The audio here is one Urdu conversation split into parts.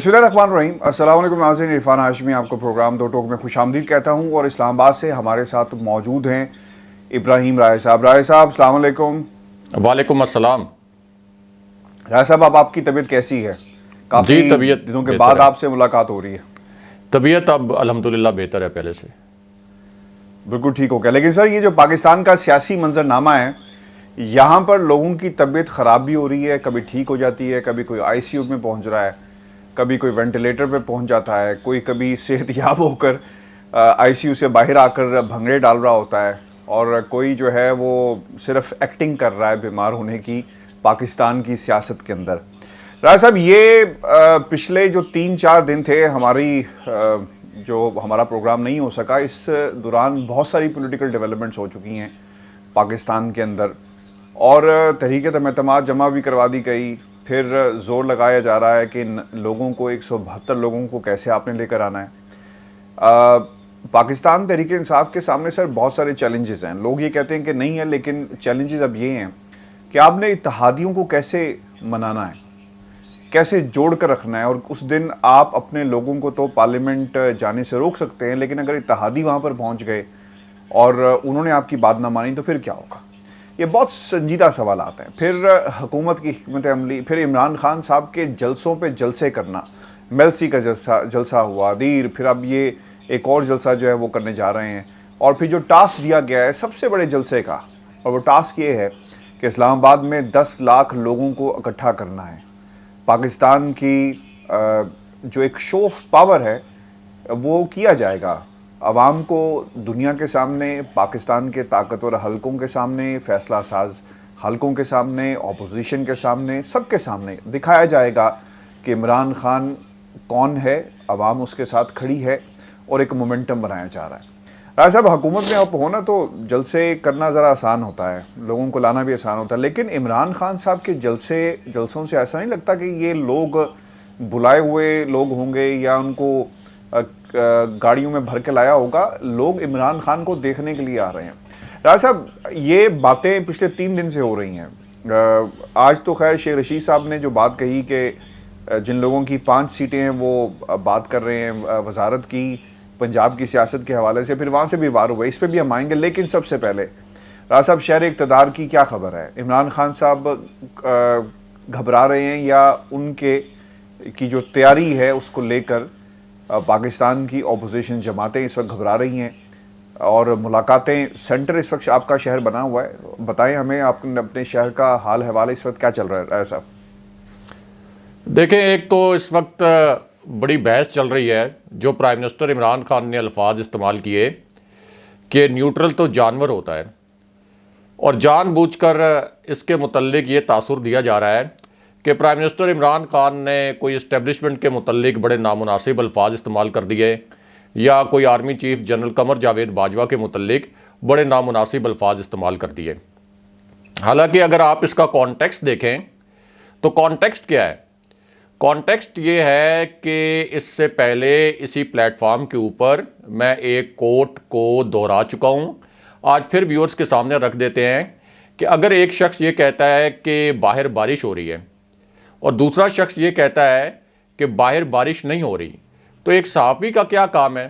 بسم اللہ الرحمن الرحیم۔ السلام علیکم ناظرین، عرفان ہاشمی آپ کو پروگرام دو ٹوک میں خوش آمدید کہتا ہوں، اور اسلام آباد سے ہمارے ساتھ موجود ہیں ابراہیم رائے صاحب۔ رائے صاحب السلام علیکم۔ وعلیکم السلام۔ رائے صاحب اب آپ کی طبیعت کیسی ہے؟ کافی طبیعت دنوں کے بعد آپ سے ملاقات ہو رہی ہے۔ طبیعت اب الحمدللہ بہتر ہے پہلے سے، بالکل ٹھیک ہو گیا۔ لیکن سر یہ جو پاکستان کا سیاسی منظرنامہ ہے، یہاں پر لوگوں کی طبیعت خراب بھی ہو رہی ہے، کبھی ٹھیک ہو جاتی ہے، کبھی کوئی آئی سی یو میں پہنچ رہا ہے، کبھی کوئی وینٹیلیٹر پہ پہنچ جاتا ہے، کوئی کبھی صحت یاب ہو کر آئی سی یو سے باہر آ کر بھنگڑے ڈال رہا ہوتا ہے، اور کوئی جو ہے وہ صرف ایکٹنگ کر رہا ہے بیمار ہونے کی پاکستان کی سیاست کے اندر۔ رائے صاحب یہ پچھلے جو 3-4 دن تھے ہماری جو ہمارا پروگرام نہیں ہو سکا، اس دوران بہت ساری پولیٹیکل ڈیولپمنٹس ہو چکی ہیں پاکستان کے اندر، اور تحریک اعتماد جمع بھی کروا دی گئی۔ پھر زور لگایا جا رہا ہے کہ لوگوں کو 172 لوگوں کو کیسے آپ نے لے کر آنا ہے۔ پاکستان تحریک انصاف کے سامنے سر بہت سارے چیلنجز ہیں، لوگ یہ کہتے ہیں کہ نہیں ہے، لیکن چیلنجز اب یہ ہیں کہ آپ نے اتحادیوں کو کیسے منانا ہے، کیسے جوڑ کر رکھنا ہے۔ اور اس دن آپ اپنے لوگوں کو تو پارلیمنٹ جانے سے روک سکتے ہیں، لیکن اگر اتحادی وہاں پر پہنچ گئے اور انہوں نے آپ کی بات نہ مانی تو پھر کیا ہوگا؟ یہ بہت سنجیدہ سوالات ہیں۔ پھر حکومت کی حکمت عملی، پھر عمران خان صاحب کے جلسوں پہ جلسے کرنا، میلسی کا جلسہ ہوا دیر، پھر اب یہ ایک اور جلسہ جو ہے وہ کرنے جا رہے ہیں، اور پھر جو ٹاسک دیا گیا ہے سب سے بڑے جلسے کا، اور وہ ٹاسک یہ ہے کہ اسلام آباد میں 10 لاکھ لوگوں کو اکٹھا کرنا ہے۔ پاکستان کی جو ایک شو آف پاور ہے وہ کیا جائے گا، عوام کو دنیا کے سامنے، پاکستان کے طاقتور حلقوں کے سامنے، فیصلہ ساز حلقوں کے سامنے، اپوزیشن کے سامنے، سب کے سامنے دکھایا جائے گا کہ عمران خان کون ہے، عوام اس کے ساتھ کھڑی ہے، اور ایک مومنٹم بنایا جا رہا ہے۔ رائے صاحب حکومت میں آپ ہونا تو جلسے کرنا ذرا آسان ہوتا ہے، لوگوں کو لانا بھی آسان ہوتا ہے، لیکن عمران خان صاحب کے جلسوں سے ایسا نہیں لگتا کہ یہ لوگ بلائے ہوئے لوگ ہوں گے یا ان کو گاڑیوں میں بھر کے لایا ہوگا؟ لوگ عمران خان کو دیکھنے کے لیے آ رہے ہیں۔ راج صاحب یہ باتیں پچھلے 3 دن سے ہو رہی ہیں۔ آج تو خیر شیخ رشید صاحب نے جو بات کہی کہ جن لوگوں کی 5 سیٹیں ہیں وہ بات کر رہے ہیں وزارت کی پنجاب کی سیاست کے حوالے سے، پھر وہاں سے بھی وار ہوئے، اس پہ بھی ہم آئیں گے، لیکن سب سے پہلے راج صاحب شہر اقتدار کی کیا خبر ہے؟ عمران خان صاحب گھبرا رہے ہیں یا ان کی جو تیاری ہے اس کو لے کر پاکستان کی اپوزیشن جماعتیں اس وقت گھبرا رہی ہیں، اور ملاقاتیں سینٹر اس وقت آپ کا شہر بنا ہوا ہے؟ بتائیں ہمیں آپ اپنے شہر کا حال حوالے اس وقت کیا چل رہا ہے صاحب؟ دیکھیں ایک تو اس وقت بڑی بحث چل رہی ہے، جو پرائم منسٹر عمران خان نے الفاظ استعمال کیے کہ نیوٹرل تو جانور ہوتا ہے، اور جان بوجھ کر اس کے متعلق یہ تاثر دیا جا رہا ہے کہ پرائم منسٹر عمران خان نے کوئی اسٹیبلشمنٹ کے متعلق بڑے نامناسب الفاظ استعمال کر دیے، یا کوئی army chief general Qamar Javed Bajwa کے متعلق بڑے نامناسب الفاظ استعمال کر دیے۔ حالانکہ اگر آپ اس کا کانٹیکسٹ دیکھیں تو کانٹیکسٹ کیا ہے؟ کانٹیکسٹ یہ ہے کہ اس سے پہلے اسی پلیٹ فارم کے اوپر میں ایک کوٹ کو دہرا چکا ہوں، آج پھر ویورز کے سامنے رکھ دیتے ہیں کہ اگر ایک شخص یہ کہتا ہے کہ باہر بارش ہو رہی ہے اور دوسرا شخص یہ کہتا ہے کہ باہر بارش نہیں ہو رہی، تو ایک صحافی کا کیا کام ہے؟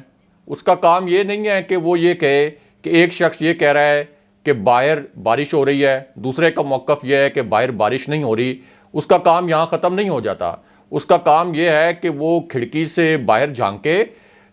اس کا کام یہ نہیں ہے کہ وہ یہ کہے کہ ایک شخص یہ کہہ رہا ہے کہ باہر بارش ہو رہی ہے، دوسرے کا موقف یہ ہے کہ باہر بارش نہیں ہو رہی۔ اس کا کام یہاں ختم نہیں ہو جاتا۔ اس کا کام یہ ہے کہ وہ کھڑکی سے باہر جھانکے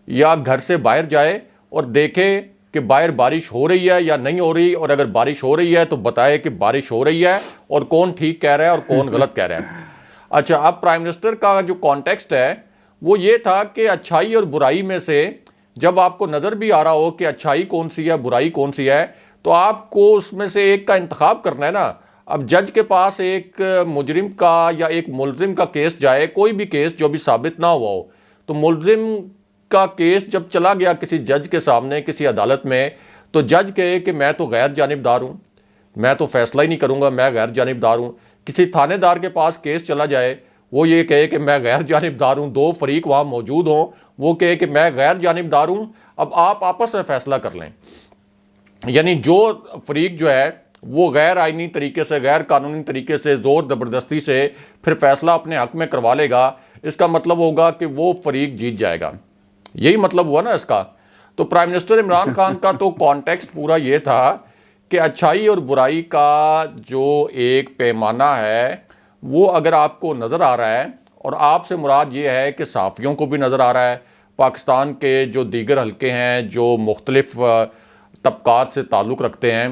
یا گھر سے باہر جائے اور دیکھے کہ باہر بارش ہو رہی ہے یا نہیں ہو رہی، اور اگر بارش ہو رہی ہے تو بتائے کہ بارش ہو رہی ہے اور کون ٹھیک کہہ رہا ہے اور کون غلط کہہ رہا ہے۔ اچھا، اب پرائم منسٹر کا جو کانٹیکسٹ ہے وہ یہ تھا کہ اچھائی اور برائی میں سے جب آپ کو نظر بھی آ رہا ہو کہ اچھائی کون سی ہے، برائی کون سی ہے، تو آپ کو اس میں سے ایک کا انتخاب کرنا ہے نا۔ اب جج کے پاس ایک مجرم کا یا ایک ملزم کا کیس جائے، کوئی بھی کیس جو بھی ثابت نہ ہوا ہو، تو ملزم کا کیس جب چلا گیا کسی جج کے سامنے، کسی عدالت میں، تو جج کہے کہ میں تو غیر جانبدار ہوں، میں تو فیصلہ ہی نہیں کروں گا، میں غیر جانبدار ہوں۔ کسی تھانے دار کے پاس کیس چلا جائے، وہ یہ کہے کہ میں غیر جانبدار ہوں، 2 فریق وہاں موجود ہوں، وہ کہے کہ میں غیر جانبدار ہوں، اب آپ آپس میں فیصلہ کر لیں۔ یعنی جو فریق جو ہے وہ غیر آئینی طریقے سے، غیر قانونی طریقے سے، زور زبردستی سے پھر فیصلہ اپنے حق میں کروا لے گا، اس کا مطلب ہوگا کہ وہ فریق جیت جائے گا. یہی مطلب ہوا نا اس کا. تو پرائم منسٹر عمران خان کا تو کانٹیکسٹ پورا یہ تھا کہ اچھائی اور برائی کا جو ایک پیمانہ ہے وہ اگر آپ کو نظر آ رہا ہے، اور آپ سے مراد یہ ہے کہ صحافیوں کو بھی نظر آ رہا ہے، پاکستان کے جو دیگر حلقے ہیں جو مختلف طبقات سے تعلق رکھتے ہیں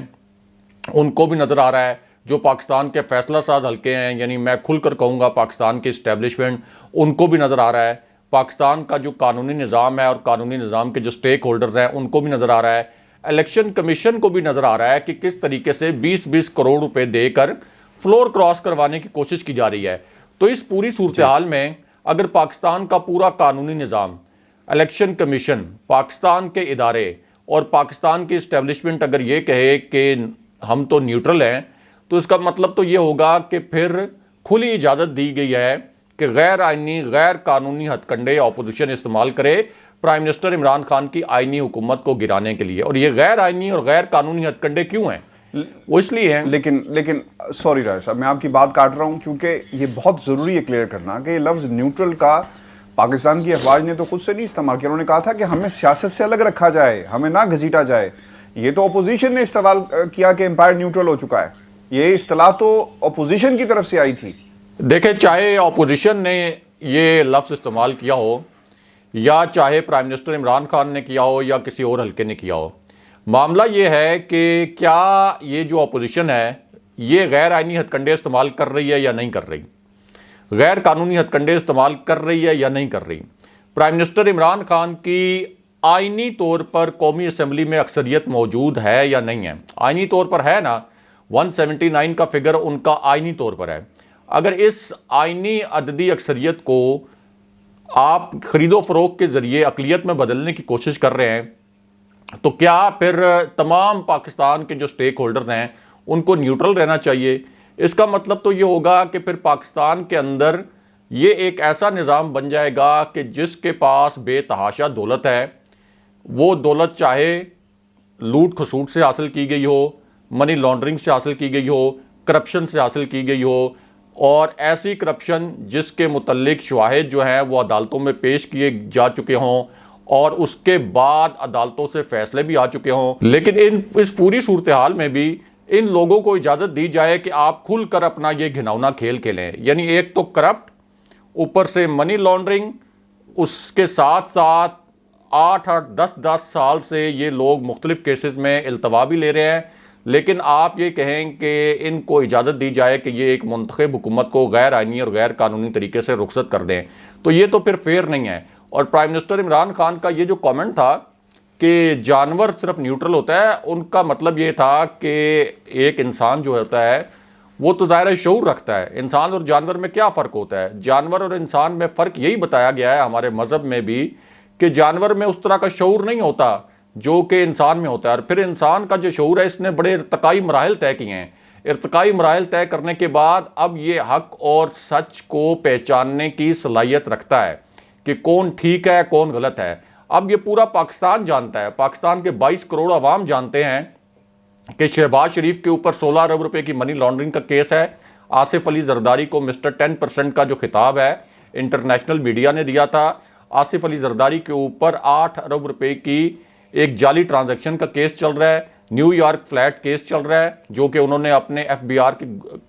ان کو بھی نظر آ رہا ہے، جو پاکستان کے فیصلہ ساز حلقے ہیں، یعنی میں کھل کر کہوں گا پاکستان کی اسٹیبلشمنٹ، ان کو بھی نظر آ رہا ہے، پاکستان کا جو قانونی نظام ہے اور قانونی نظام کے جو سٹیک ہولڈرز ہیں ان کو بھی نظر آ رہا ہے، الیکشن کمیشن کو بھی نظر آ رہا ہے کہ کس طریقے سے 20-20 کروڑ روپے دے کر فلور کراس کروانے کی کوشش کی جا رہی ہے. تو اس پوری صورتحال میں اگر پاکستان کا پورا قانونی نظام، الیکشن کمیشن، پاکستان کے ادارے اور پاکستان کی اسٹیبلشمنٹ اگر یہ کہے کہ ہم تو نیوٹرل ہیں، تو اس کا مطلب تو یہ ہوگا کہ پھر کھلی اجازت دی گئی ہے کہ غیر آئینی، غیر قانونی ہتھ کنڈے اپوزیشن استعمال کرے پرائم منسٹر عمران خان کی آئینی حکومت کو گرانے کے لیے. اور یہ غیر آئینی اور غیر قانونی ہتھ کنڈے کیوں ہیں؟ وہ اس لیے ہیں. لیکن سوری راجہ صاحب، میں آپ کی بات کاٹ رہا ہوں کیونکہ یہ بہت ضروری ہے کلیئر کرنا کہ یہ لفظ نیوٹرل کا پاکستان کی افواج نے تو خود سے نہیں استعمال کیا. انہوں نے کہا تھا کہ ہمیں سیاست سے الگ رکھا جائے، ہمیں نہ گھسیٹا جائے. یہ تو اپوزیشن نے استعمال کیا کہ امپائر نیوٹرل ہو چکا ہے. یہ اصطلاح تو اپوزیشن کی طرف سے آئی تھی. دیکھیں، چاہے اپوزیشن نے یہ لفظ استعمال کیا ہو یا چاہے پرائم منسٹر عمران خان نے کیا ہو یا کسی اور حلقے نے کیا ہو، معاملہ یہ ہے کہ کیا یہ جو اپوزیشن ہے یہ غیر آئینی ہتھ کنڈے استعمال کر رہی ہے یا نہیں کر رہی، غیر قانونی ہتھ کنڈے استعمال کر رہی ہے یا نہیں کر رہی. پرائم منسٹر عمران خان کی آئینی طور پر قومی اسمبلی میں اکثریت موجود ہے یا نہیں ہے؟ آئینی طور پر ہے نا، 179 کا فگر ان کا آئینی طور پر ہے. اگر اس آئینی عددی اکثریت کو آپ خرید و فروخت کے ذریعے اقلیت میں بدلنے کی کوشش کر رہے ہیں، تو کیا پھر تمام پاکستان کے جو سٹیک ہولڈرز ہیں ان کو نیوٹرل رہنا چاہیے؟ اس کا مطلب تو یہ ہوگا کہ پھر پاکستان کے اندر یہ ایک ایسا نظام بن جائے گا کہ جس کے پاس بے تحاشا دولت ہے، وہ دولت چاہے لوٹ کھسوٹ سے حاصل کی گئی ہو، منی لانڈرنگ سے حاصل کی گئی ہو، کرپشن سے حاصل کی گئی ہو، اور ایسی کرپشن جس کے متعلق شواہد جو ہیں وہ عدالتوں میں پیش کیے جا چکے ہوں اور اس کے بعد عدالتوں سے فیصلے بھی آ چکے ہوں. لیکن اس پوری صورتحال میں بھی ان لوگوں کو اجازت دی جائے کہ آپ کھل کر اپنا یہ گھناؤنا کھیل کھیلیں. یعنی ایک تو کرپٹ، اوپر سے منی لانڈرنگ، اس کے ساتھ ساتھ 8-10 سال سے یہ لوگ مختلف کیسز میں التوا بھی لے رہے ہیں. لیکن آپ یہ کہیں کہ ان کو اجازت دی جائے کہ یہ ایک منتخب حکومت کو غیر آئینی اور غیر قانونی طریقے سے رخصت کر دیں، تو یہ تو پھر فیئر نہیں ہے. اور پرائم منسٹر عمران خان کا یہ جو کامنٹ تھا کہ جانور صرف نیوٹرل ہوتا ہے، ان کا مطلب یہ تھا کہ ایک انسان جو ہوتا ہے وہ تو ظاہر شعور رکھتا ہے. انسان اور جانور میں کیا فرق ہوتا ہے؟ جانور اور انسان میں فرق یہی بتایا گیا ہے ہمارے مذہب میں بھی کہ جانور میں اس طرح کا شعور نہیں ہوتا جو کہ انسان میں ہوتا ہے. اور پھر انسان کا جو شعور ہے اس نے بڑے ارتقائی مراحل طے کیے ہیں. ارتقائی مراحل طے کرنے کے بعد اب یہ حق اور سچ کو پہچاننے کی صلاحیت رکھتا ہے کہ کون ٹھیک ہے کون غلط ہے. اب یہ پورا پاکستان جانتا ہے، پاکستان کے 22 کروڑ عوام جانتے ہیں کہ شہباز شریف کے اوپر 16 ارب روپے کی منی لانڈرنگ کا کیس ہے. آصف علی زرداری کو مسٹر 10% کا جو خطاب ہے انٹرنیشنل میڈیا نے دیا تھا. آصف علی زرداری کے اوپر 8 ارب روپے کی ایک جعلی ٹرانزیکشن کا کیس چل رہا ہے. نیو یارک فلیٹ کیس چل رہا ہے جو کہ انہوں نے اپنے ایف بی آر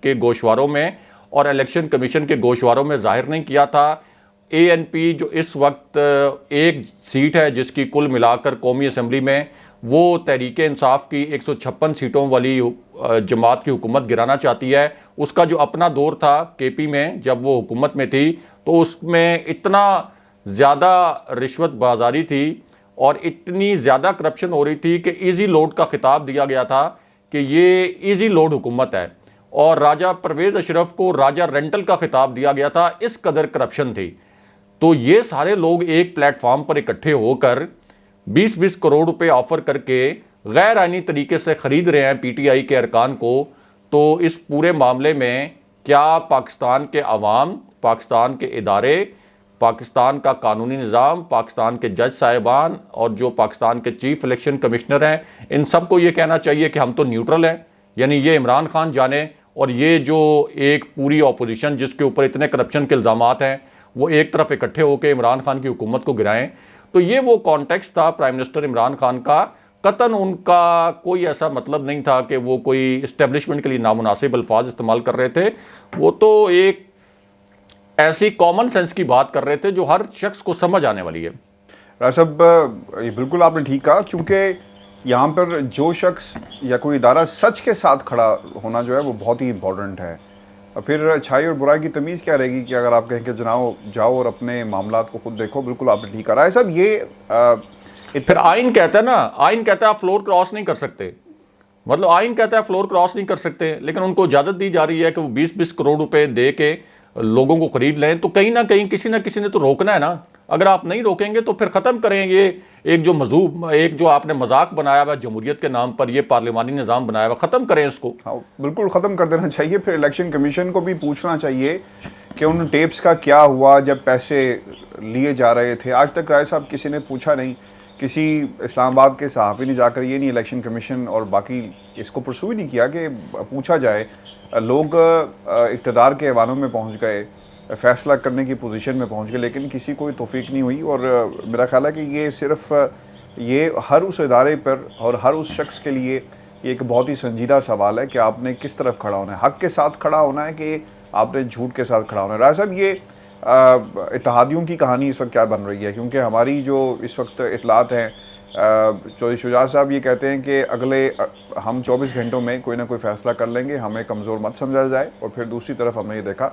کے گوشواروں میں اور الیکشن کمیشن کے گوشواروں میں ظاہر نہیں کیا تھا. اے این پی جو اس وقت ایک سیٹ ہے جس کی کل ملا کر قومی اسمبلی میں وہ تحریک انصاف کی 156 سیٹوں والی جماعت کی حکومت گرانا چاہتی ہے. اس کا جو اپنا دور تھا کے پی میں جب وہ حکومت میں تھی تو اس میں اتنا زیادہ رشوت بازاری تھی اور اتنی زیادہ کرپشن ہو رہی تھی کہ ایزی لوڈ کا خطاب دیا گیا تھا کہ یہ ایزی لوڈ حکومت ہے، اور راجہ پرویز اشرف کو راجہ رینٹل کا خطاب دیا گیا تھا، اس قدر کرپشن تھی. تو یہ سارے لوگ ایک پلیٹ فارم پر اکٹھے ہو کر 20-20 کروڑ روپے آفر کر کے غیر آئینی طریقے سے خرید رہے ہیں پی ٹی آئی کے ارکان کو. تو اس پورے معاملے میں کیا پاکستان کے عوام، پاکستان کے ادارے، پاکستان کا قانونی نظام، پاکستان کے جج صاحبان اور جو پاکستان کے چیف الیکشن کمشنر ہیں، ان سب کو یہ کہنا چاہیے کہ ہم تو نیوٹرل ہیں؟ یعنی یہ عمران خان جانے اور یہ جو ایک پوری اپوزیشن جس کے اوپر اتنے کرپشن کے الزامات ہیں وہ ایک طرف اکٹھے ہو کے عمران خان کی حکومت کو گرائیں. تو یہ وہ کانٹیکسٹ تھا پرائم منسٹر عمران خان کا. قطعاً ان کا کوئی ایسا مطلب نہیں تھا کہ وہ کوئی اسٹیبلشمنٹ کے لیے نامناسب الفاظ استعمال کر رہے تھے. وہ تو ایک ایسی کامن سینس کی بات کر رہے تھے جو ہر شخص کو سمجھ آنے والی ہے. راجہ صاحب یہ بالکل آپ نے ٹھیک کہا، کیونکہ یہاں پر جو شخص یا کوئی ادارہ سچ کے ساتھ کھڑا ہونا جو ہے وہ بہت ہی امپورٹنٹ ہے. پھر اچھائی اور برائی کی تمیز کیا رہے گی کہ اگر آپ کہیں کہ جاؤ اور اپنے معاملات کو خود دیکھو. بالکل آپ نے ٹھیک کہا. راجہ صاحب یہ پھر آئین کہتا ہے نا، آئین کہتا ہے آپ فلور کراس نہیں کر سکتے. مطلب آئین کہتا ہے فلور کراس نہیں کر سکتے، لیکن ان کو اجازت دی جا رہی ہے کہ وہ 20-20 کروڑ روپے دے کے لوگوں کو خرید لیں. تو کہیں نہ کہیں کسی نہ کسی نے تو روکنا ہے نا. اگر آپ نہیں روکیں گے تو پھر ختم کریں. یہ ایک جو ایک جو آپ نے مذاق بنایا ہوا جمہوریت کے نام پر، یہ پارلیمانی نظام بنایا ہوا، ختم کریں اس کو. ہاں بالکل ختم کر دینا چاہیے. پھر الیکشن کمیشن کو بھی پوچھنا چاہیے کہ ان ٹیپس کا کیا ہوا جب پیسے لیے جا رہے تھے. آج تک رائے صاحب کسی نے پوچھا نہیں. کسی اسلام آباد کے صحافی نے جا کر یہ نہیں الیکشن کمیشن اور باقی اس کو پرسو ہی نہیں کیا کہ پوچھا جائے. لوگ اقتدار کے ایوانوں میں پہنچ گئے، فیصلہ کرنے کی پوزیشن میں پہنچ گئے، لیکن کسی کو توفیق نہیں ہوئی. اور میرا خیال ہے کہ یہ صرف یہ ہر اس ادارے پر اور ہر اس شخص کے لیے یہ ایک بہت ہی سنجیدہ سوال ہے کہ آپ نے کس طرف کھڑا ہونا ہے. حق کے ساتھ کھڑا ہونا ہے کہ آپ نے جھوٹ کے ساتھ کھڑا ہونا ہے. راجہ صاحب یہ اتحادیوں کی کہانی اس وقت کیا بن رہی ہے؟ کیونکہ ہماری جو اس وقت اطلاعات ہیں، چودھری شجاعت صاحب یہ کہتے ہیں کہ ہم 24 گھنٹوں میں کوئی نہ کوئی فیصلہ کر لیں گے، ہمیں کمزور مت سمجھا جائے. اور پھر دوسری طرف ہم نے یہ دیکھا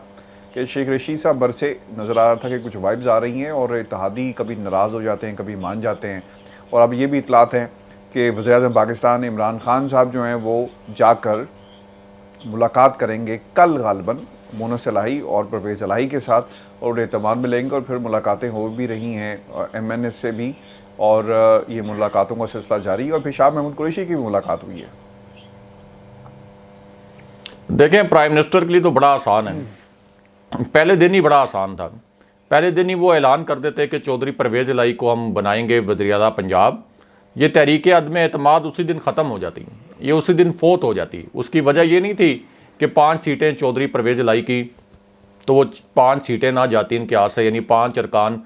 کہ شیخ رشید صاحب برسے نظر آ رہا تھا کہ کچھ وائبز آ رہی ہیں اور اتحادی کبھی ناراض ہو جاتے ہیں، کبھی مان جاتے ہیں. اور اب یہ بھی اطلاعات ہیں کہ وزیر اعظم پاکستان عمران خان صاحب جو ہیں وہ جا کر ملاقات کریں گے کل غالباً مونس الہی اور پرویز الہی کے ساتھ، اور اعتماد میں لیں گے. اور پھر ملاقاتیں ہو بھی رہی ہیں ایم این ایس سے بھی، اور یہ ملاقاتوں کا سلسلہ جاری ہے. اور پھر شاہ محمود قریشی کی بھی ملاقات ہوئی ہے. دیکھیں پرائم منسٹر کے لیے تو بڑا آسان ہے. پہلے دن ہی بڑا آسان تھا. پہلے دن ہی وہ اعلان کر دیتے کہ چودھری پرویز الہی کو ہم بنائیں گے وزیر اعلیٰ پنجاب. یہ تحریک عدم اعتماد اسی دن ختم ہو جاتی، یہ اسی دن فوت ہو جاتی. اس کی وجہ یہ نہیں تھی کہ 5 سیٹیں چودھری پرویز الہی کی تو وہ 5 سیٹیں نہ جاتی ان کے ہاتھ سے، یعنی 5 ارکان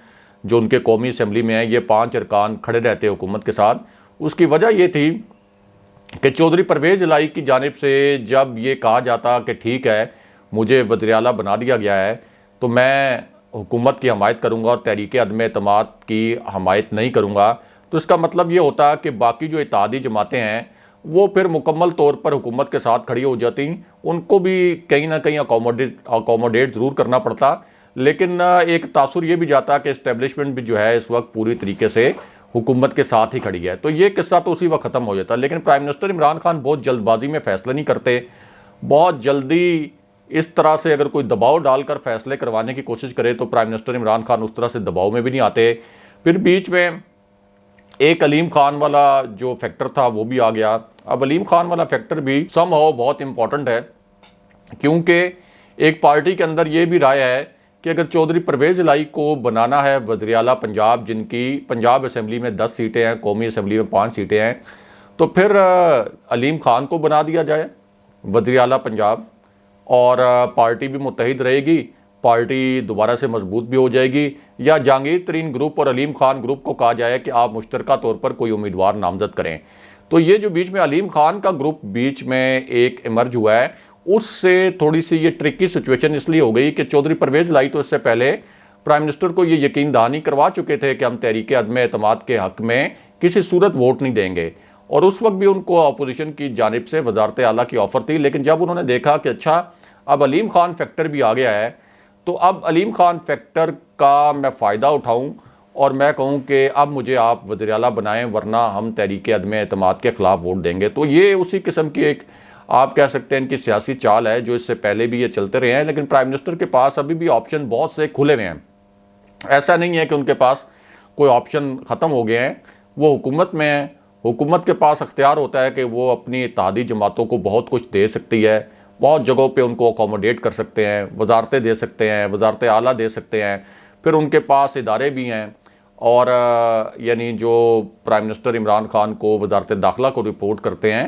جو ان کے قومی اسمبلی میں ہیں، یہ 5 ارکان کھڑے رہتے حکومت کے ساتھ. اس کی وجہ یہ تھی کہ چودھری پرویز الہی کی جانب سے جب یہ کہا جاتا کہ ٹھیک ہے مجھے وزیر اعلیٰ بنا دیا گیا ہے تو میں حکومت کی حمایت کروں گا اور تحریک عدم اعتماد کی حمایت نہیں کروں گا، تو اس کا مطلب یہ ہوتا کہ باقی جو اتحادی جماعتیں ہیں وہ پھر مکمل طور پر حکومت کے ساتھ کھڑی ہو جاتی. ان کو بھی کہیں نہ کہیں اکوموڈیٹ ضرور کرنا پڑتا، لیکن ایک تاثر یہ بھی جاتا کہ اسٹیبلشمنٹ بھی جو ہے اس وقت پوری طریقے سے حکومت کے ساتھ ہی کھڑی ہے. تو یہ قصہ تو اسی وقت ختم ہو جاتا. لیکن پرائم منسٹر عمران خان بہت جلد بازی میں فیصلہ نہیں کرتے. بہت جلدی اس طرح سے اگر کوئی دباؤ ڈال کر فیصلے کروانے کی کوشش کرے تو پرائم منسٹر عمران خان اس طرح سے دباؤ میں بھی نہیں آتے. پھر بیچ میں ایک علیم خان والا جو فیکٹر تھا وہ بھی آ گیا. اب علیم خان والا فیکٹر بھی سم ہاؤ بہت امپورٹنٹ ہے، کیونکہ ایک پارٹی کے اندر یہ بھی رائے ہے کہ اگر چودھری پرویز الہی کو بنانا ہے وزیر اعلیٰ پنجاب، جن کی پنجاب اسمبلی میں 10 سیٹیں ہیں، قومی اسمبلی میں 5 سیٹیں ہیں، تو پھر علیم خان کو بنا دیا جائے وزیر اعلیٰ پنجاب، اور پارٹی بھی متحد رہے گی، پارٹی دوبارہ سے مضبوط بھی ہو جائے گی. یا جہانگیر ترین گروپ اور علیم خان گروپ کو کہا جائے کہ آپ مشترکہ طور پر کوئی امیدوار نامزد کریں. تو یہ جو بیچ میں علیم خان کا گروپ بیچ میں ایک ایمرج ہوا ہے، اس سے تھوڑی سی یہ ٹرکی سچویشن اس لیے ہو گئی کہ چودھری پرویز الہی تو اس سے پہلے پرائم منسٹر کو یہ یقین دہانی کروا چکے تھے کہ ہم تحریک عدم اعتماد کے حق میں کسی صورت ووٹ نہیں دیں گے، اور اس وقت بھی ان کو اپوزیشن کی جانب سے وزارت اعلیٰ کی آفر تھی. لیکن جب انہوں نے دیکھا کہ اچھا اب علیم خان فیکٹر بھی آ گیا ہے، تو اب علیم خان فیکٹر کا میں فائدہ اٹھاؤں اور میں کہوں کہ اب مجھے آپ وزیر اعلیٰ بنائیں ورنہ ہم تحریک عدم اعتماد کے خلاف ووٹ دیں گے. تو یہ اسی قسم کی ایک آپ کہہ سکتے ہیں ان کی سیاسی چال ہے جو اس سے پہلے بھی یہ چلتے رہے ہیں. لیکن پرائم منسٹر کے پاس ابھی بھی آپشن بہت سے کھلے ہوئے ہیں. ایسا نہیں ہے کہ ان کے پاس کوئی آپشن ختم ہو گئے ہیں. وہ حکومت میں ہیں، حکومت کے پاس اختیار ہوتا ہے کہ وہ اپنی اتحادی جماعتوں کو بہت کچھ دے سکتی ہے، بہت جگہوں پہ ان کو اکوموڈیٹ کر سکتے ہیں، وزارتیں دے سکتے ہیں، وزارت اعلیٰ دے سکتے ہیں. پھر ان کے پاس ادارے بھی ہیں، اور یعنی جو پرائم منسٹر عمران خان کو وزارت داخلہ کو رپورٹ کرتے ہیں،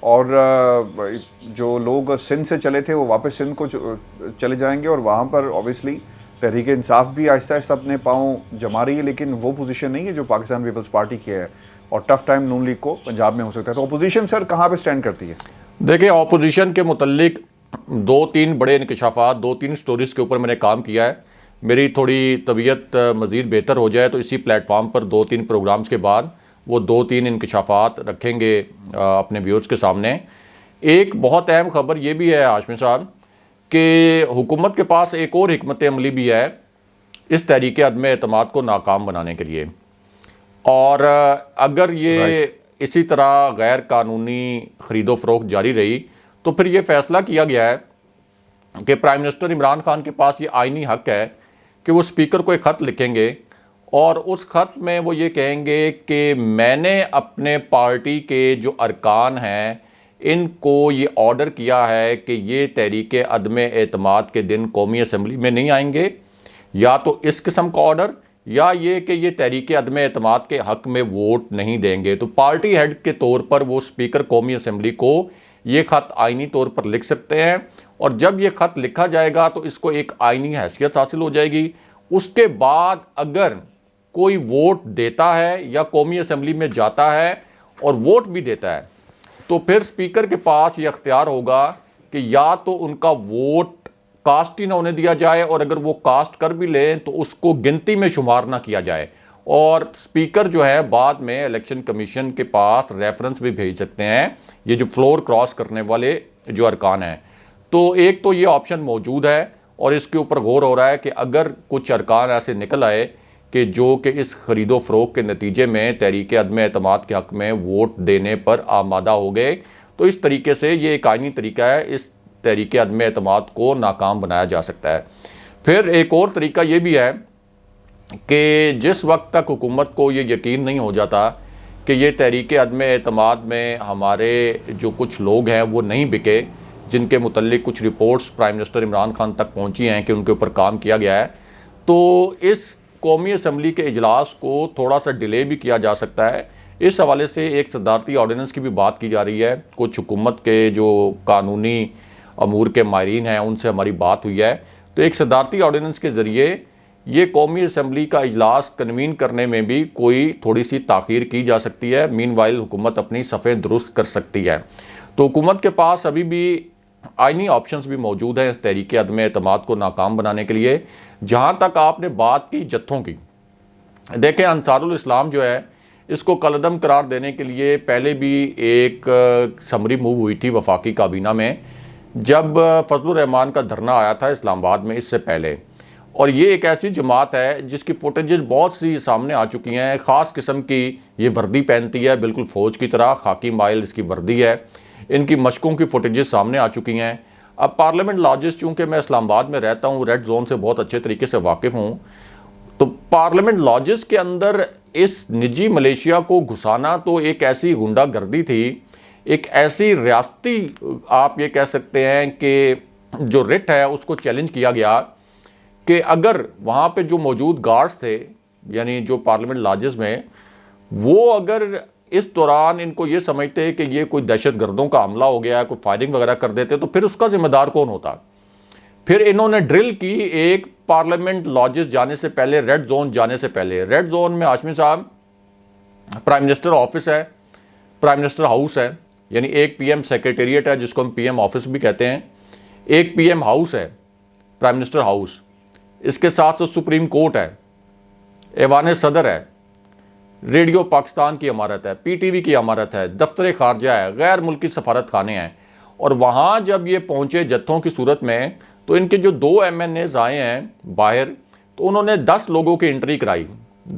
اور جو لوگ سندھ سے چلے تھے وہ واپس سندھ کو چلے جائیں گے، اور وہاں پر اوبیسلی تحریک انصاف بھی آہستہ آہستہ اپنے پاؤں جما رہی ہے، لیکن وہ پوزیشن نہیں ہے جو پاکستان پیپلز پارٹی کی ہے، اور ٹف ٹائم نون لیگ کو پنجاب میں ہو سکتا ہے۔ تو اپوزیشن سر کہاں پہ سٹینڈ کرتی ہے؟ دیکھیں، اپوزیشن کے متعلق 2-3 بڑے انکشافات، 2-3 سٹوریز کے اوپر میں نے کام کیا ہے۔ میری تھوڑی طبیعت مزید بہتر ہو جائے تو اسی پلیٹ فارم پر 2-3 پروگرامز کے بعد وہ 2-3 انکشافات رکھیں گے اپنے ویورز کے سامنے۔ ایک بہت اہم خبر یہ بھی ہے ہاشمی صاحب کہ حکومت کے پاس ایک اور حکمت عملی بھی ہے اس تحریک عدم اعتماد کو ناکام بنانے کے لیے، اور اگر یہ اسی طرح غیر قانونی خرید و فروخت جاری رہی تو پھر یہ فیصلہ کیا گیا ہے کہ پرائم منسٹر عمران خان کے پاس یہ آئینی حق ہے کہ وہ اسپیکر کو ایک خط لکھیں گے، اور اس خط میں وہ یہ کہیں گے کہ میں نے اپنے پارٹی کے جو ارکان ہیں ان کو یہ آرڈر کیا ہے کہ یہ تحریک عدم اعتماد کے دن قومی اسمبلی میں نہیں آئیں گے، یا تو اس قسم کا آرڈر یا یہ کہ یہ تحریک عدم اعتماد کے حق میں ووٹ نہیں دیں گے۔ تو پارٹی ہیڈ کے طور پر وہ اسپیکر قومی اسمبلی کو یہ خط آئینی طور پر لکھ سکتے ہیں، اور جب یہ خط لکھا جائے گا تو اس کو ایک آئینی حیثیت حاصل ہو جائے گی۔ اس کے بعد اگر کوئی ووٹ دیتا ہے یا قومی اسمبلی میں جاتا ہے اور ووٹ بھی دیتا ہے تو پھر اسپیکر کے پاس یہ اختیار ہوگا کہ یا تو ان کا ووٹ کاسٹ ہی نہ ہونے دیا جائے، اور اگر وہ کاسٹ کر بھی لیں تو اس کو گنتی میں شمار نہ کیا جائے، اور اسپیکر جو ہے بعد میں الیکشن کمیشن کے پاس ریفرنس بھی بھیج سکتے ہیں یہ جو فلور کراس کرنے والے جو ارکان ہیں۔ تو ایک تو یہ آپشن موجود ہے، اور اس کے اوپر غور ہو رہا ہے کہ اگر کچھ ارکان ایسے نکل آئے کہ جو کہ اس خرید و فروخت کے نتیجے میں تحریک عدم اعتماد کے حق میں ووٹ دینے پر آمادہ ہو گئے تو اس طریقے سے یہ ایک آئینی طریقہ ہے، اس تحریک عدم اعتماد کو ناکام بنایا جا سکتا ہے۔ پھر ایک اور طریقہ یہ بھی ہے کہ جس وقت تک حکومت کو یہ یقین نہیں ہو جاتا کہ یہ تحریک عدم اعتماد میں ہمارے جو کچھ لوگ ہیں وہ نہیں بکے، جن کے متعلق کچھ reports prime minister Imran Khan تک پہنچی ہیں کہ ان کے اوپر کام کیا گیا ہے، تو اس قومی اسمبلی کے اجلاس کو تھوڑا سا ڈیلے بھی کیا جا سکتا ہے۔ اس حوالے سے ایک صدارتی آرڈیننس کی بھی بات کی جا رہی ہے، کچھ حکومت کے جو قانونی امور کے ماہرین ہیں ان سے ہماری بات ہوئی ہے، تو ایک صدارتی آرڈیننس کے ذریعے یہ قومی اسمبلی کا اجلاس کنوین کرنے میں بھی کوئی تھوڑی سی تاخیر کی جا سکتی ہے، مین وائل حکومت اپنی صفیں درست کر سکتی ہے۔ تو حکومت کے پاس ابھی بھی آئینی آپشنز بھی موجود ہیں اس تحریک عدم اعتماد کو ناکام بنانے کے لیے۔ جہاں تک آپ نے بات کی جتھوں کی، دیکھیں انصار الاسلام جو ہے اس کو کالعدم قرار دینے کے لیے پہلے بھی ایک سمری موو ہوئی تھی وفاقی کابینہ میں، جب فضل الرحمان کا دھرنا آیا تھا اسلام آباد میں اس سے پہلے، اور یہ ایک ایسی جماعت ہے جس کی فوٹیجز بہت سی سامنے آ چکی ہیں، خاص قسم کی یہ وردی پہنتی ہے بالکل فوج کی طرح، خاکی مائل اس کی وردی ہے، ان کی مشقوں کی فوٹیجز سامنے آ چکی ہیں۔ اب پارلیمنٹ لاجز چونکہ میں اسلام آباد میں رہتا ہوں، ریڈ زون سے بہت اچھے طریقے سے واقف ہوں، تو پارلیمنٹ لاجز کے اندر اس نجی ملیشیا کو گھسانا تو ایک ایسی غنڈہ گردی تھی، ایک ایسی ریاستی آپ یہ کہہ سکتے ہیں کہ جو رٹ ہے اس کو چیلنج کیا گیا کہ اگر وہاں پہ جو موجود گارڈز تھے یعنی جو پارلیمنٹ لاجز میں، وہ اگر اس دوران ان کو یہ سمجھتے کہ یہ کوئی دہشت گردوں کا حملہ ہو گیا ہے، کوئی فائرنگ وغیرہ کر دیتے تو پھر اس کا ذمہ دار کون ہوتا؟ پھر انہوں نے ڈرل کی ایک پارلیمنٹ لاجز جانے سے پہلے، ریڈ زون جانے سے پہلے۔ ریڈ زون میں ہاشمی صاحب پرائم منسٹر آفس ہے، پرائم منسٹر ہاؤس ہے، یعنی ایک پی ایم سیکریٹریٹ ہے جس کو ہم پی ایم آفس بھی کہتے ہیں، ایک پی ایم ہاؤس ہے، پرائم منسٹر ہاؤس، اس کے ساتھ ساتھ سپریم کورٹ ہے، ایوان صدر ہے، ریڈیو پاکستان کی عمارت ہے، پی ٹی وی کی عمارت ہے، دفتر خارجہ ہے، غیر ملکی سفارت خانے ہیں۔ اور وہاں جب یہ پہنچے جتھوں کی صورت میں تو ان کے جو 2 ایم این ایز آئے ہیں باہر، تو انہوں نے 10 لوگوں کی انٹری کرائی،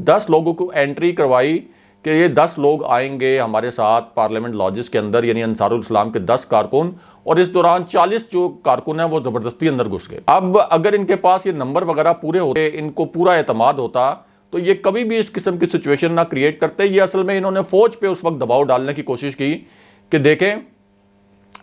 10 لوگوں کو انٹری کروائی کہ یہ 10 لوگ آئیں گے ہمارے ساتھ پارلیمنٹ لاجز کے اندر، یعنی انصار الاسلام کے 10 کارکن، اور اس دوران 40 جو کارکن ہیں وہ زبردستی اندر گھس گئے۔ اب اگر ان کے پاس یہ نمبر وغیرہ پورے ہوتے، ان کو پورا اعتماد ہوتا، تو یہ کبھی بھی اس قسم کی سچویشن نہ کریٹ کرتے۔ یہ اصل میں انہوں نے فوج پہ اس وقت دباؤ ڈالنے کی کوشش کی کہ دیکھیں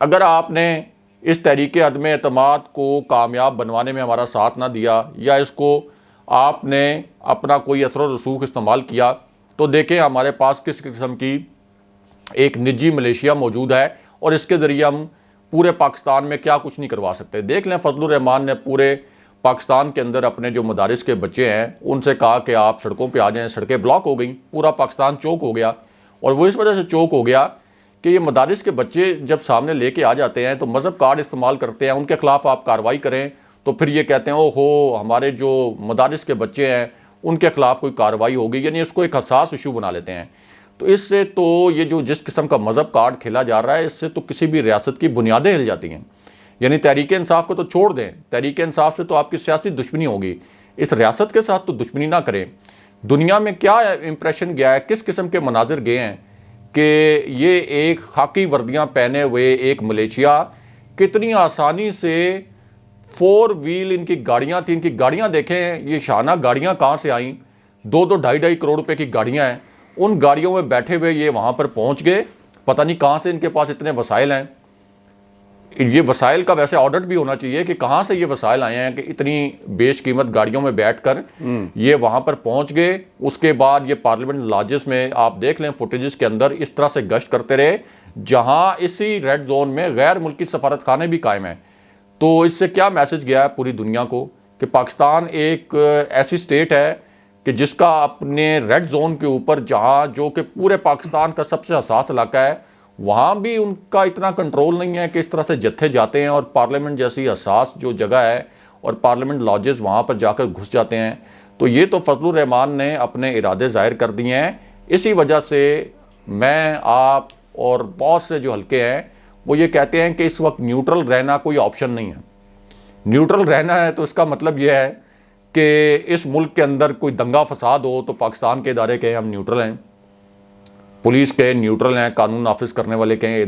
اگر آپ نے اس تحریک عدم اعتماد کو کامیاب بنوانے میں ہمارا ساتھ نہ دیا، یا اس کو آپ نے اپنا کوئی اثر و رسوخ استعمال کیا، تو دیکھیں ہمارے پاس کس قسم کی ایک نجی ملیشیا موجود ہے، اور اس کے ذریعے ہم پورے پاکستان میں کیا کچھ نہیں کروا سکتے. دیکھ لیں فضل الرحمان نے پورے پاکستان کے اندر اپنے جو مدارس کے بچے ہیں ان سے کہا کہ آپ سڑکوں پہ آ جائیں. سڑکیں بلاک ہو گئیں, پورا پاکستان چوک ہو گیا, اور وہ اس وجہ سے چوک ہو گیا کہ یہ مدارس کے بچے جب سامنے لے کے آ جاتے ہیں تو مذہب کارڈ استعمال کرتے ہیں, ان کے خلاف آپ کارروائی کریں تو پھر یہ کہتے ہیں او ہو ہمارے جو مدارس کے بچے ہیں ان کے خلاف کوئی کارروائی ہوگی, یعنی اس کو ایک حساس ایشو بنا لیتے ہیں. تو اس سے تو یہ جو جس قسم کا مذہب کارڈ کھیلا جا رہا ہے اس سے تو کسی بھی ریاست کی بنیادیں ہل جاتی ہیں. یعنی تحریک انصاف کو تو چھوڑ دیں, تحریک انصاف سے تو آپ کی سیاسی دشمنی ہوگی, اس ریاست کے ساتھ تو دشمنی نہ کریں. دنیا میں کیا امپریشن گیا ہے, کس قسم کے مناظر گئے ہیں کہ یہ ایک خاکی وردیاں پہنے ہوئے ایک ملیشیا کتنی آسانی سے 4 ویل ان کی گاڑیاں تھیں, ان کی گاڑیاں دیکھیں یہ شانہ گاڑیاں کہاں سے آئیں, 2-2 کروڑ روپے کی گاڑیاں ہیں, ان گاڑیوں میں بیٹھے ہوئے یہ وہاں پر پہنچ گئے. پتہ نہیں کہاں سے ان کے پاس اتنے وسائل ہیں. یہ وسائل کا ویسے آڈٹ بھی ہونا چاہیے کہ کہاں سے یہ وسائل آئے ہیں کہ اتنی بیش قیمت گاڑیوں میں بیٹھ کر یہ وہاں پر پہنچ گئے. اس کے بعد یہ پارلیمنٹ لاجز میں آپ دیکھ لیں فوٹیجز کے اندر اس طرح سے گشت کرتے رہے جہاں اسی ریڈ زون میں غیر ملکی سفارت خانے بھی قائم ہیں. تو اس سے کیا میسج گیا ہے پوری دنیا کو کہ پاکستان ایک ایسی سٹیٹ ہے کہ جس کا اپنے ریڈ زون کے اوپر جہاں جو کہ پورے پاکستان کا سب سے حساس علاقہ ہے وہاں بھی ان کا اتنا کنٹرول نہیں ہے کہ اس طرح سے جتھے جاتے ہیں اور پارلیمنٹ جیسی حساس جو جگہ ہے اور پارلیمنٹ لاجز وہاں پر جا کر گھس جاتے ہیں. تو یہ تو فضل الرحمان نے اپنے ارادے ظاہر کر دیے ہیں. اسی وجہ سے میں آپ اور بہت سے جو حلقے ہیں وہ یہ کہتے ہیں کہ اس وقت نیوٹرل رہنا کوئی آپشن نہیں ہے. نیوٹرل رہنا ہے تو اس کا مطلب یہ ہے کہ اس ملک کے اندر کوئی دنگا فساد ہو تو پاکستان کے ادارے کہیں ہم نیوٹرل ہیں, پولیس کہیں نیوٹرل ہیں, قانون نافذ کرنے والے کہیں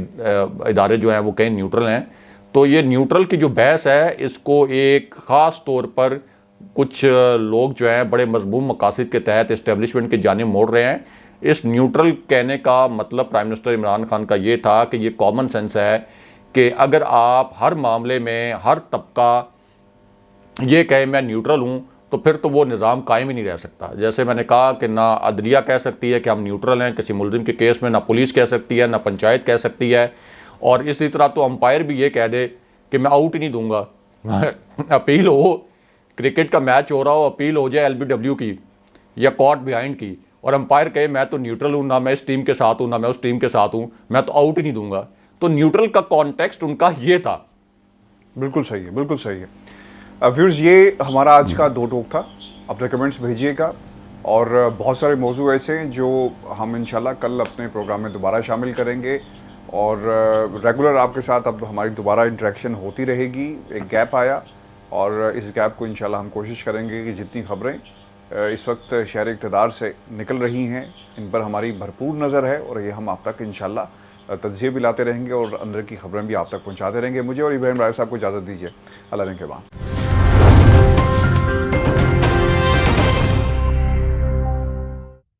ادارے جو ہیں وہ کہیں نیوٹرل ہیں. تو یہ نیوٹرل کی جو بحث ہے اس کو ایک خاص طور پر کچھ لوگ جو ہیں بڑے مضموم مقاصد کے تحت اسٹیبلشمنٹ کی جانب موڑ رہے ہیں. اس نیوٹرل کہنے کا مطلب پرائم منسٹر عمران خان کا یہ تھا کہ یہ کامن سینس ہے کہ اگر آپ ہر معاملے میں ہر طبقہ یہ کہے میں نیوٹرل ہوں تو پھر تو وہ نظام قائم ہی نہیں رہ سکتا. جیسے میں نے کہا کہ نہ عدلیہ کہہ سکتی ہے کہ ہم نیوٹرل ہیں کسی ملزم کے کیس میں, نہ پولیس کہہ سکتی ہے, نہ پنچایت کہہ سکتی ہے, اور اسی طرح تو امپائر بھی یہ کہہ دے کہ میں آؤٹ ہی نہیں دوں گا. اپیل ہو, کرکٹ کا میچ ہو رہا ہو, اپیل ہو جائے LBW کی یا کارٹ بیہائنڈ کی, اور امپائر کہے میں تو نیوٹرل ہوں, نہ میں اس ٹیم کے ساتھ ہوں نہ میں اس ٹیم کے ساتھ ہوں, میں تو آؤٹ ہی نہیں دوں گا. تو نیوٹرل کا کانٹیکسٹ ان کا یہ تھا. بالکل صحیح ہے, بالکل صحیح ہے. ویورز یہ ہمارا آج کا 2 ٹوک تھا. اپنے کمنٹس بھیجیے گا, اور بہت سارے موضوع ایسے ہیں جو ہم انشاءاللہ کل اپنے پروگرام میں دوبارہ شامل کریں گے, اور ریگولر آپ کے ساتھ اب ہماری دوبارہ انٹریکشن ہوتی رہے گی. ایک گیپ آیا اور اس گیپ کو انشاءاللہ ہم کوشش کریں گے کہ جتنی خبریں اس وقت شہر اقتدار سے نکل رہی ہیں ان پر ہماری بھرپور نظر ہے, اور یہ ہم آپ تک انشاءاللہ تجزیے بھی لاتے رہیں گے اور اندر کی خبریں بھی آپ تک پہنچاتے رہیں گے. مجھے اور ابراہیم راہی صاحب کو اجازت دیجیے. اللہ نے کے بعد.